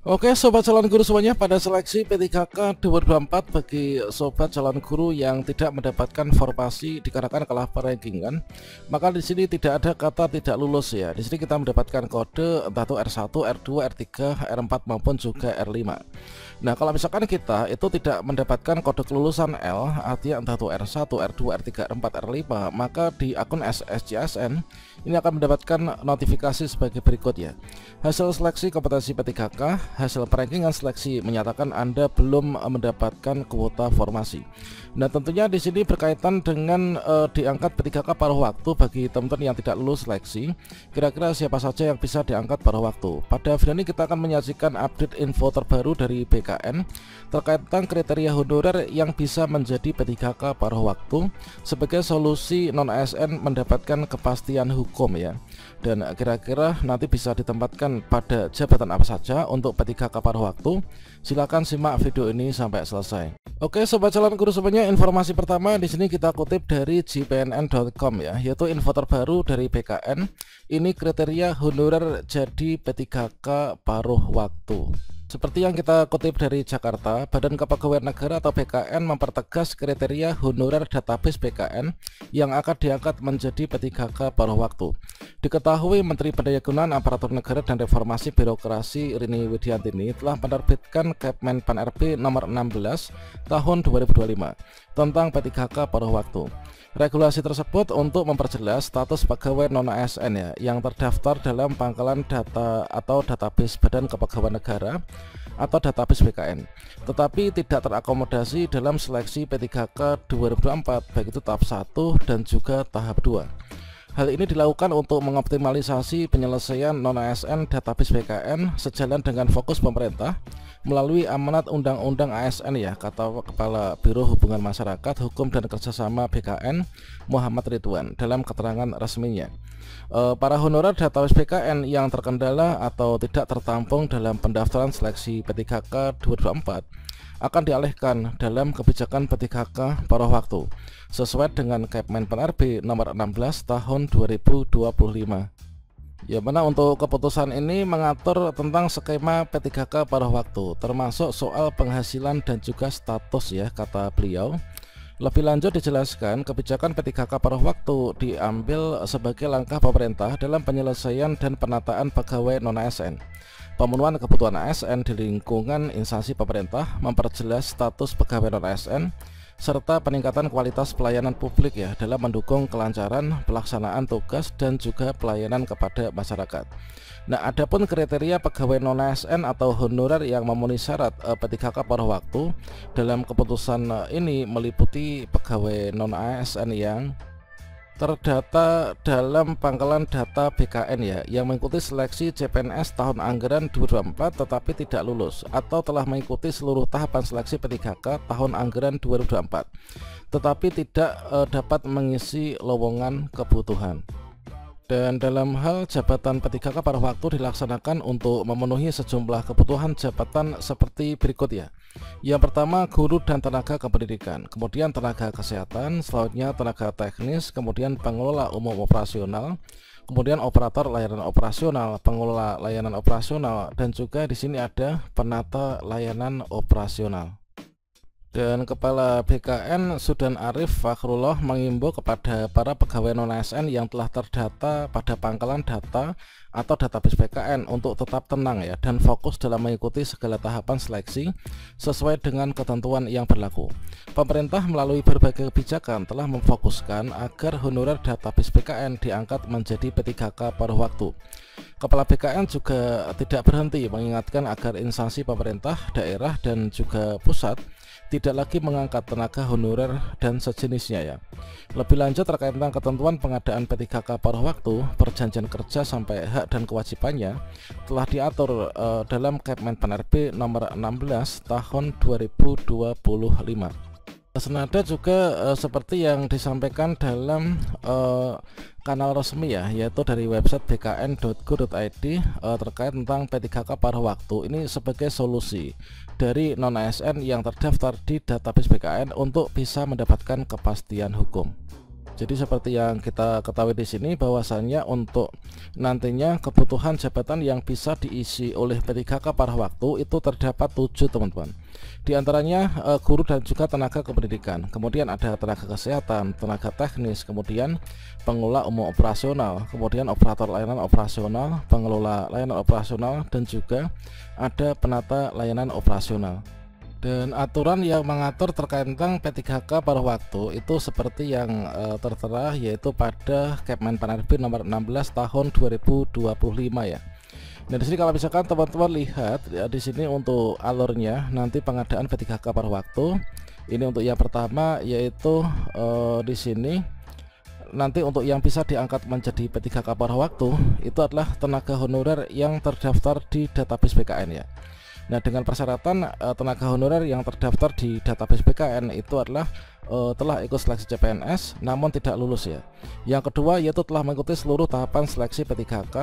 Oke, sobat calon guru semuanya, pada seleksi P3K 2024 bagi sobat calon guru yang tidak mendapatkan formasi dikarenakan kalah ranking kan, maka di sini tidak ada kata tidak lulus ya. Di sini kita mendapatkan kode entah itu R1, R2, R3, R4 maupun juga R5. Nah, kalau misalkan kita itu tidak mendapatkan kode kelulusan L, artinya entah itu R1, R2, R3, R4, R5, maka di akun SSCSN ini akan mendapatkan notifikasi sebagai berikut ya. Hasil seleksi kompetensi P3K, hasil perankingan seleksi menyatakan Anda belum mendapatkan kuota formasi. Nah, tentunya di sini berkaitan dengan diangkat P3K paruh waktu bagi teman-teman yang tidak lulus seleksi. Kira-kira siapa saja yang bisa diangkat paruh waktu? Pada video ini kita akan menyajikan update info terbaru dari BKN terkait tentang kriteria honorer yang bisa menjadi P3K paruh waktu sebagai solusi non-ASN mendapatkan kepastian hukum ya. Dan kira-kira nanti bisa ditempatkan pada jabatan apa saja untuk P3K paruh waktu. Silakan simak video ini sampai selesai. Oke, sobat calon guru semuanya, informasi pertama di sini kita kutip dari jpnn.com ya, yaitu info terbaru dari BKN. Ini kriteria honorer jadi P3K paruh waktu. Seperti yang kita kutip dari Jakarta, Badan Kepegawaian Negara atau BKN mempertegas kriteria honorer database BKN yang akan diangkat menjadi P3K paruh waktu. Diketahui Menteri Pendayagunaan Aparatur Negara dan Reformasi Birokrasi Rini Widiantini telah menerbitkan Kepmenpan RB nomor 16 tahun 2025 tentang P3K paruh waktu. Regulasi tersebut untuk memperjelas status pegawai non-ASN ya yang terdaftar dalam pangkalan data atau database Badan Kepegawaian Negara atau database BKN, tetapi tidak terakomodasi dalam seleksi P3K 2024 baik itu tahap 1 dan juga tahap 2. Hal ini dilakukan untuk mengoptimalisasi penyelesaian non-ASN database BKN sejalan dengan fokus pemerintah melalui amanat Undang-Undang ASN ya, kata Kepala Biro Hubungan Masyarakat, Hukum dan Kerjasama BKN Muhammad Ridwan dalam keterangan resminya. Para honorer database BKN yang terkendala atau tidak tertampung dalam pendaftaran seleksi P3K 2024 akan dialihkan dalam kebijakan P3K paruh waktu sesuai dengan Kepmenpan RB nomor 16 tahun 2025. Ya, mana untuk keputusan ini mengatur tentang skema P3K paruh waktu termasuk soal penghasilan dan juga status ya, kata beliau. Lebih lanjut dijelaskan, kebijakan P3K paruh waktu diambil sebagai langkah pemerintah dalam penyelesaian dan penataan pegawai non-ASN, pemenuhan kebutuhan ASN di lingkungan instansi pemerintah, memperjelas status pegawai non-ASN, serta peningkatan kualitas pelayanan publik ya dalam mendukung kelancaran pelaksanaan tugas dan juga pelayanan kepada masyarakat. Nah, adapun kriteria pegawai non-ASN atau honorer yang memenuhi syarat P3K paruh waktu dalam keputusan ini meliputi pegawai non-ASN yang terdata dalam pangkalan data BKN ya yang mengikuti seleksi CPNS tahun anggaran 2024 tetapi tidak lulus, atau telah mengikuti seluruh tahapan seleksi P3K tahun anggaran 2024 tetapi tidak dapat mengisi lowongan kebutuhan. Dan dalam hal jabatan P3K paruh waktu dilaksanakan untuk memenuhi sejumlah kebutuhan jabatan seperti berikut ya. Yang pertama, guru dan tenaga kependidikan, kemudian tenaga kesehatan, selanjutnya tenaga teknis, kemudian pengelola umum operasional, kemudian operator layanan operasional, pengelola layanan operasional, dan juga di sini ada penata layanan operasional. Dan Kepala BKN Sudan Arif Fakhrullah mengimbau kepada para pegawai non-ASN yang telah terdata pada pangkalan data atau database BKN untuk tetap tenang ya dan fokus dalam mengikuti segala tahapan seleksi sesuai dengan ketentuan yang berlaku. Pemerintah melalui berbagai kebijakan telah memfokuskan agar honorer database BKN diangkat menjadi P3K paruh waktu. Kepala BKN juga tidak berhenti mengingatkan agar instansi pemerintah, daerah dan juga pusat tidak lagi mengangkat tenaga honorer dan sejenisnya ya. Lebih lanjut terkait tentang ketentuan pengadaan P3K paruh waktu, perjanjian kerja sampai hak dan kewajibannya telah diatur dalam Kepmenpan RB nomor 16 tahun 2025. Senada juga seperti yang disampaikan dalam kanal resmi ya, yaitu dari website bkn.go.id terkait tentang P3K paruh waktu ini sebagai solusi dari non-ASN yang terdaftar di database BKN untuk bisa mendapatkan kepastian hukum. Jadi seperti yang kita ketahui di sini bahwasannya untuk nantinya kebutuhan jabatan yang bisa diisi oleh P3K pada waktu itu terdapat 7 teman-teman. Di antaranya guru dan juga tenaga kependidikan. Kemudian ada tenaga kesehatan, tenaga teknis, kemudian pengelola umum operasional, kemudian operator layanan operasional, pengelola layanan operasional, dan juga ada penata layanan operasional. Dan aturan yang mengatur terkait tentang P3K pada waktu itu seperti yang tertera, yaitu pada Kepmenpan RB nomor 16 tahun 2025 ya. Nah, di sini kalau misalkan teman-teman lihat ya, di sini untuk alurnya nanti pengadaan P3K pada waktu. Ini untuk yang pertama, yaitu di sini nanti untuk yang bisa diangkat menjadi P3K pada waktu itu adalah tenaga honorer yang terdaftar di database BKN ya. Nah, dengan persyaratan tenaga honorer yang terdaftar di database BKN itu adalah telah ikut seleksi CPNS namun tidak lulus ya. Yang kedua yaitu telah mengikuti seluruh tahapan seleksi P3K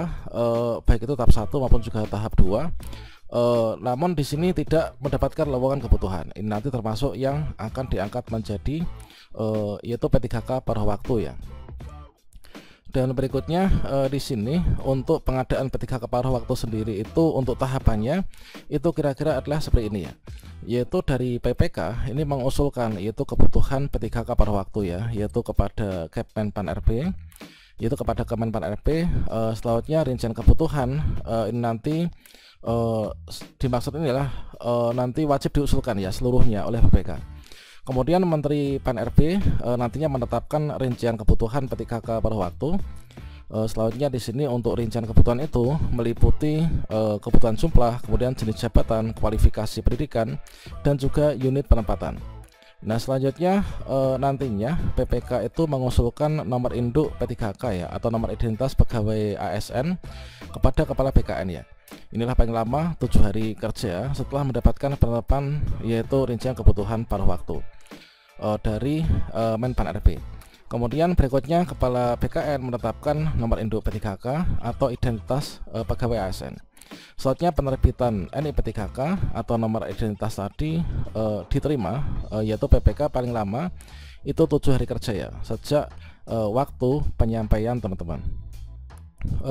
baik itu tahap 1 maupun juga tahap 2. Namun di sini tidak mendapatkan lowongan kebutuhan. Ini nanti termasuk yang akan diangkat menjadi yaitu P3K pada waktu ya. Dan berikutnya di sini untuk pengadaan P3K pada waktu sendiri itu untuk tahapannya itu kira-kira adalah seperti ini ya. Yaitu dari PPK ini mengusulkan yaitu kebutuhan P3K pada waktu ya, yaitu kepada Kepmenpan RB, yaitu kepada Kemenpan RB. Selanjutnya rincian kebutuhan ini nanti dimaksud ini adalah nanti wajib diusulkan ya seluruhnya oleh PPK. Kemudian Menteri Pan RB nantinya menetapkan rincian kebutuhan P3K pada waktu. Selanjutnya di sini untuk rincian kebutuhan itu meliputi kebutuhan jumlah, kemudian jenis jabatan, kualifikasi pendidikan, dan juga unit penempatan. Nah, selanjutnya nantinya PPK itu mengusulkan nomor induk P3K ya, atau nomor identitas pegawai ASN kepada kepala BKN ya. Inilah paling lama 7 hari kerja setelah mendapatkan penetapan yaitu rincian kebutuhan pada waktu dari Menpan RB. Kemudian berikutnya kepala BKN menetapkan nomor induk P3K atau identitas pegawai ASN. Selanjutnya penerbitan NIK P3K atau nomor identitas tadi diterima yaitu PPK paling lama itu 7 hari kerja ya sejak waktu penyampaian teman-teman.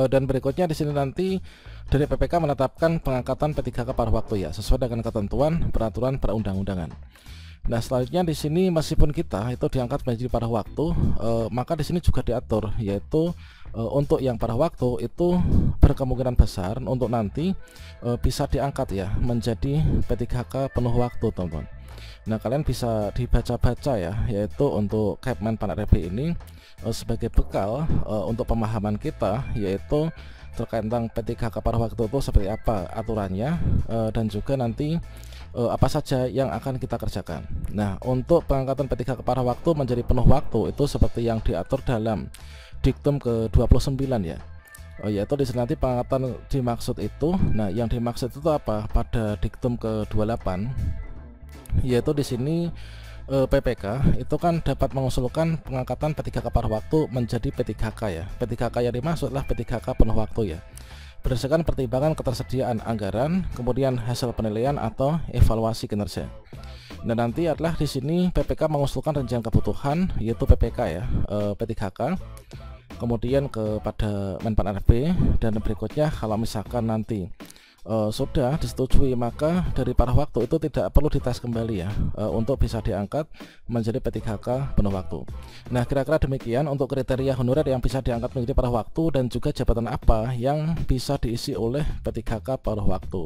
Dan berikutnya di sini nanti dari PPK menetapkan pengangkatan P3K pada waktu ya sesuai dengan ketentuan peraturan perundang-undangan. Nah, selanjutnya di sini meskipun kita itu diangkat menjadi pada waktu, maka di sini juga diatur yaitu untuk yang pada waktu itu berkemungkinan besar untuk nanti bisa diangkat ya menjadi P3K penuh waktu, teman-teman. Nah, kalian bisa dibaca-baca ya, yaitu untuk Kepmenpan RB ini sebagai bekal untuk pemahaman kita, yaitu terkait tentang P3K pada waktu itu seperti apa aturannya dan juga nanti apa saja yang akan kita kerjakan. Nah, untuk pengangkatan P3K pada waktu menjadi penuh waktu itu seperti yang diatur dalam Diktum ke-29 ya. Yaitu di sini nanti pengangkatan dimaksud itu. Nah, yang dimaksud itu apa? Pada Diktum ke-28 yaitu di sini PPK itu kan dapat mengusulkan pengangkatan P3K pada waktu menjadi P3K ya. P3K yang dimaksud adalah P3K penuh waktu ya, berdasarkan pertimbangan ketersediaan anggaran, kemudian hasil penilaian atau evaluasi kinerja. Dan nanti adalah di sini PPK mengusulkan rencana kebutuhan yaitu PPK ya, P3K, kemudian kepada Menpan RB, dan berikutnya kalau misalkan nanti sudah disetujui maka dari pada waktu itu tidak perlu dites kembali ya untuk bisa diangkat menjadi P3K penuh waktu. Nah, kira-kira demikian untuk kriteria honorer yang bisa diangkat menjadi pada waktu dan juga jabatan apa yang bisa diisi oleh P3K penuh waktu.